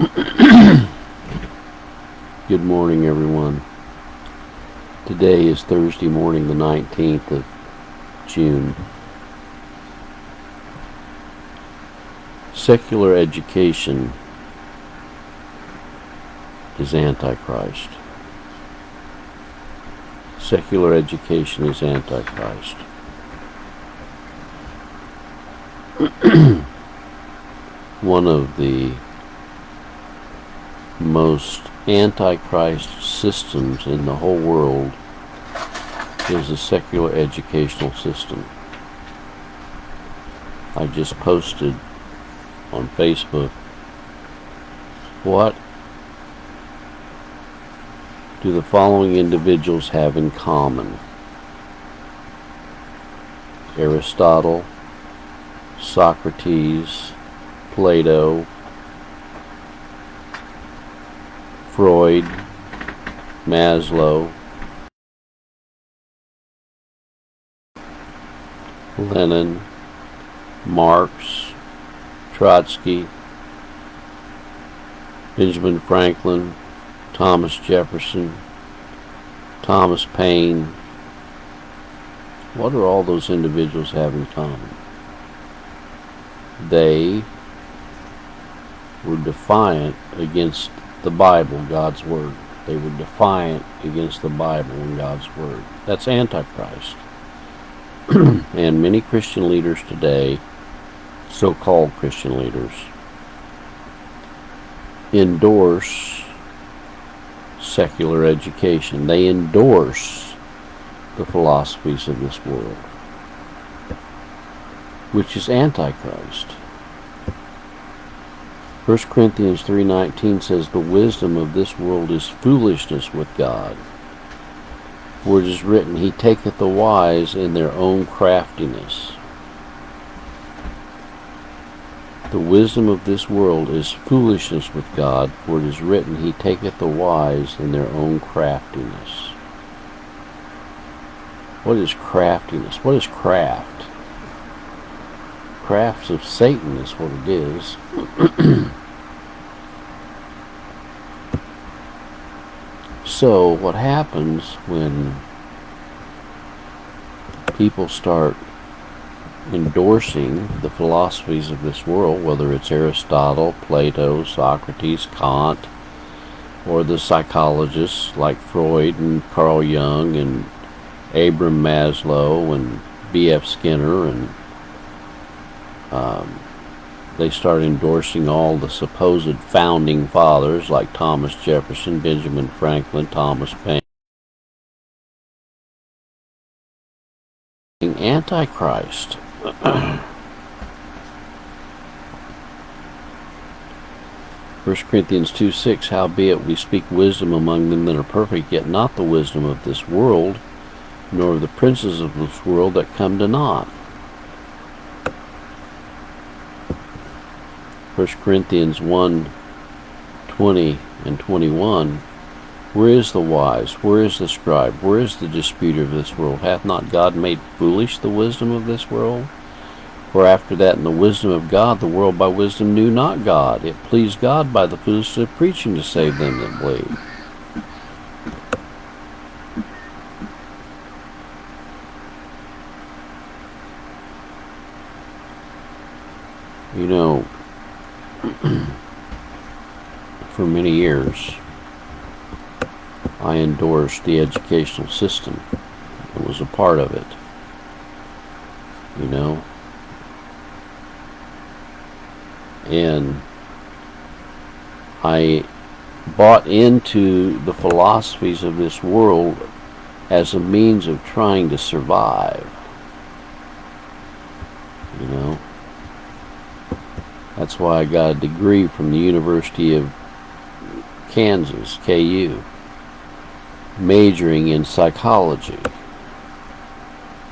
Good morning, everyone. Today is Thursday morning, the 19th of June. Secular education is Antichrist. Secular education is Antichrist. One of the most Antichrist systems in the whole world is the secular educational system. I just posted on Facebook, what do the following individuals have in common? Aristotle, Socrates, Plato, Freud, Maslow, Lenin, Marx, Trotsky, Benjamin Franklin, Thomas Jefferson, Thomas Paine. What do all those individuals have in common? They were defiant against the Bible, God's Word. They were defiant against the Bible and God's Word. That's Antichrist. And many Christian leaders today, so-called Christian leaders, endorse secular education. They endorse the philosophies of this world, which is Antichrist. 1 Corinthians 3:19 says, "The wisdom of this world is foolishness with God. For it is written, He taketh the wise in their own craftiness." The wisdom of this world is foolishness with God, for it is written, He taketh the wise in their own craftiness. What is craftiness? What is craft? Crafts of Satan is what it is. So what happens when people start endorsing the philosophies of this world, whether it's Aristotle, Plato, Socrates, Kant, or the psychologists like Freud and Carl Jung and Abraham Maslow and B.F. Skinner, and they start endorsing all the supposed founding fathers like Thomas Jefferson, Benjamin Franklin, Thomas Paine. Antichrist. 1 Corinthians 2:6, "Howbeit we speak wisdom among them that are perfect, yet not the wisdom of this world, nor of the princes of this world that come to naught." 1 Corinthians 1:20 and 21, "Where is the wise? Where is the scribe? Where is the disputer of this world? Hath not God made foolish the wisdom of this world? For after that, in the wisdom of God, the world by wisdom knew not God. It pleased God by the foolishness of preaching to save them that believe." You know, for many years, I endorsed the educational system and was a part of it. You know? And I bought into the philosophies of this world as a means of trying to survive. You know? That's why I got a degree from the University of Kansas, KU, majoring in psychology,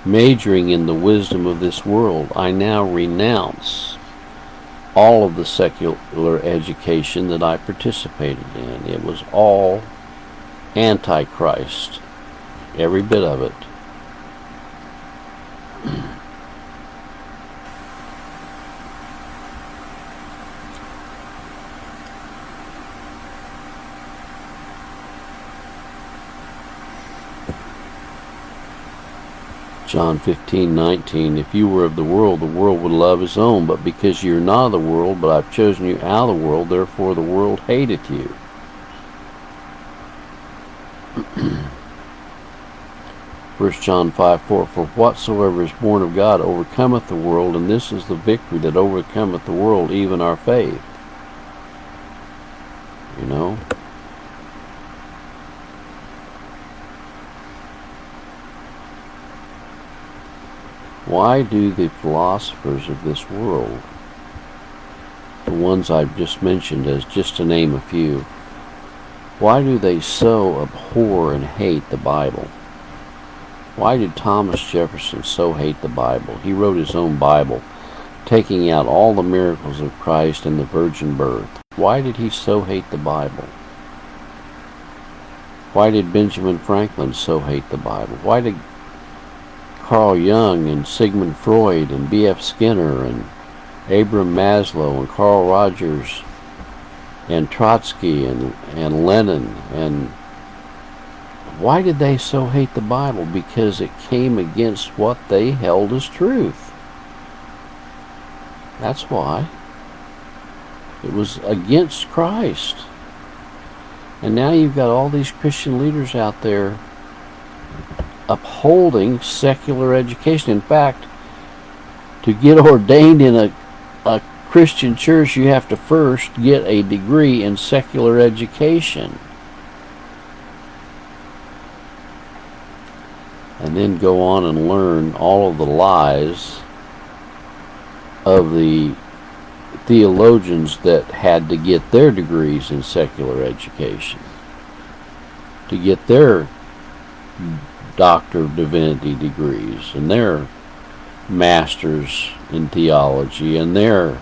majoring in the wisdom of this world. I now renounce all of the secular education that I participated in. It was all Antichrist, every bit of it. John 15:19, if you were of the world would love his own, but because you're not of the world, but I've chosen you out of the world, therefore the world hated you. 1 John 5:4, for whatsoever is born of God overcometh the world, and this is the victory that overcometh the world, even our faith. You know? Why do the philosophers of this world, the ones I've just mentioned as just to name a few, why do they so abhor and hate the Bible? Why did Thomas Jefferson so hate the Bible? He wrote his own Bible, taking out all the miracles of Christ and the virgin birth. Why did he so hate the Bible? Why did Benjamin Franklin so hate the Bible? Why did Carl Jung and Sigmund Freud and B.F. Skinner and Abraham Maslow and Carl Rogers and Trotsky and Lenin, and why did they so hate the Bible? Because it came against what they held as truth. That's why. It was against Christ. And now you've got all these Christian leaders out there upholding secular education. In fact, to get ordained in a Christian church, you have to first get a degree in secular education. And then go on and learn all of the lies of the theologians that had to get their degrees in secular education, to get their Doctor of Divinity degrees and their masters in theology and their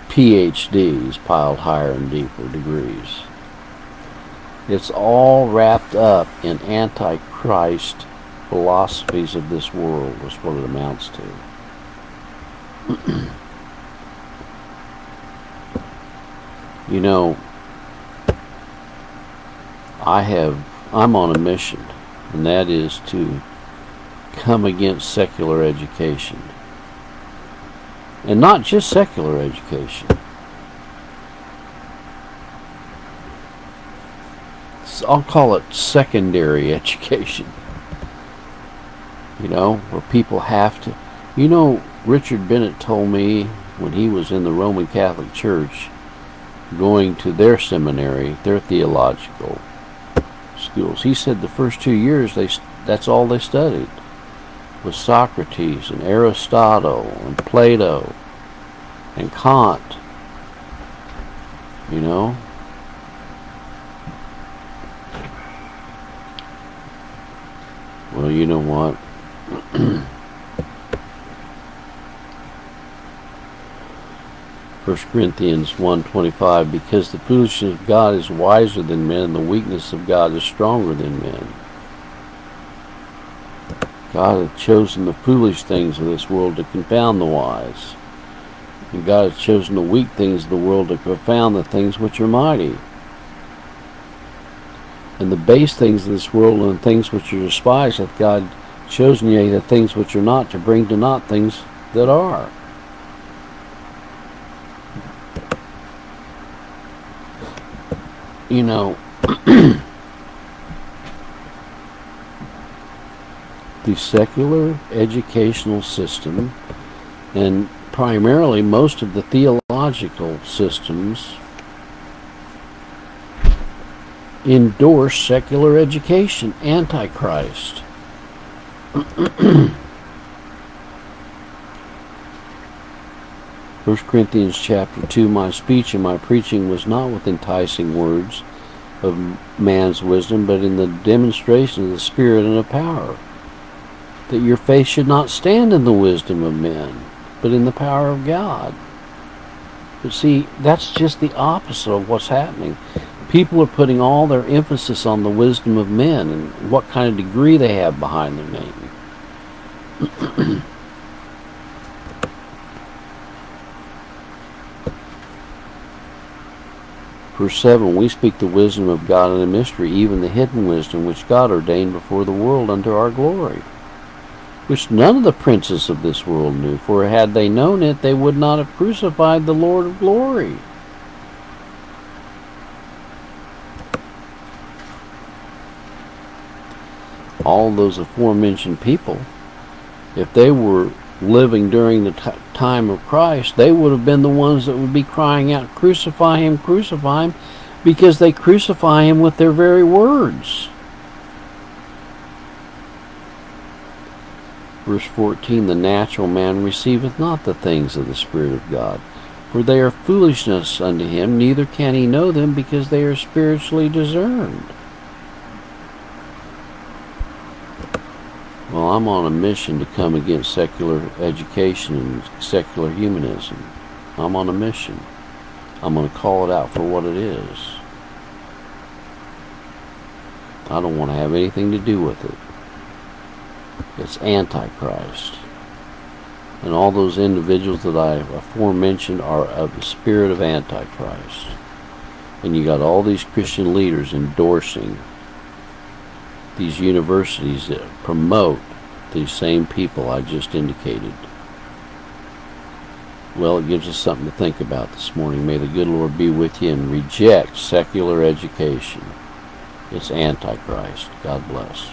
PhDs piled higher and deeper degrees. It's all wrapped up in antichrist philosophies of this world, is what it amounts to. You know, I'm on a mission, and that is to come against secular education. And not just secular education. I'll call it secondary education. You know, where people have to... You know, Richard Bennett told me when he was in the Roman Catholic Church, going to their seminary, their theological schools, he said the first 2 years that's all they studied was Socrates and Aristotle and Plato and Kant. You know? Well, you know what? 1 Corinthians 1:25, because the foolishness of God is wiser than men, and the weakness of God is stronger than men. God hath chosen the foolish things of this world to confound the wise. And God hath chosen the weak things of the world to confound the things which are mighty. And the base things of this world and things which are despised hath God chosen, yea, the things which are not, to bring to naught things that are. You know, the secular educational system, and primarily most of the theological systems, endorse secular education, antichrist. 1 Corinthians chapter 2, my speech and my preaching was not with enticing words of man's wisdom, but in the demonstration of the Spirit and of power, that your faith should not stand in the wisdom of men, but in the power of God. But see, that's just the opposite of what's happening. People are putting all their emphasis on the wisdom of men and what kind of degree they have behind their name. Verse 7, we speak the wisdom of God in a mystery, even the hidden wisdom which God ordained before the world unto our glory, which none of the princes of this world knew, for had they known it, they would not have crucified the Lord of glory. All those aforementioned people, if they were living during the time of Christ, they would have been the ones that would be crying out, crucify him, because they crucify him with their very words. Verse 14, the natural man receiveth not the things of the Spirit of God, for they are foolishness unto him, neither can he know them, because they are spiritually discerned. Well, I'm on a mission to come against secular education and secular humanism. I'm on a mission. I'm going to call it out for what it is. I don't want to have anything to do with it. It's Antichrist. And all those individuals that I aforementioned are of the spirit of Antichrist. And you got all these Christian leaders endorsing these universities that promote these same people I just indicated. Well, it gives us something to think about this morning. May the good Lord be with you, and reject secular education. It's Antichrist. God bless.